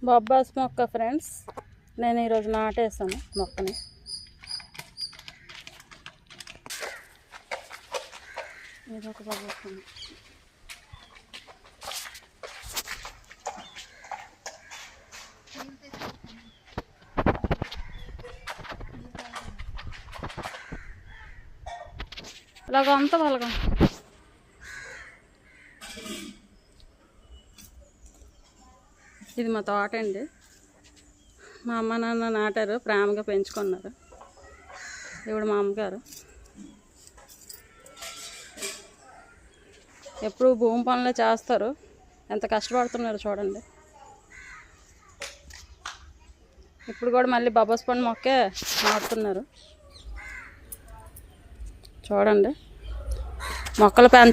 బొబ్బాస్ మొక్క ఫ్రెండ్స్, నేను ఈరోజు నాటేసాను మొక్కని. ఇది ఒక బొబ్బాస్ ఇలాగ అంతా వాళ్ళగా ఇది మా తోట అండి. మా అమ్మ నాన్న నాటారు, ప్రేమగా పెంచుకున్నారు. ఇప్పుడు మా అమ్మగారు ఎప్పుడు భూమి పనులే చేస్తారు. ఎంత కష్టపడుతున్నారు చూడండి. ఇప్పుడు కూడా మళ్ళీ బొబ్బాస్ పండు మొక్కే నాటుతున్నారు. చూడండి, మొక్కలు పెంచ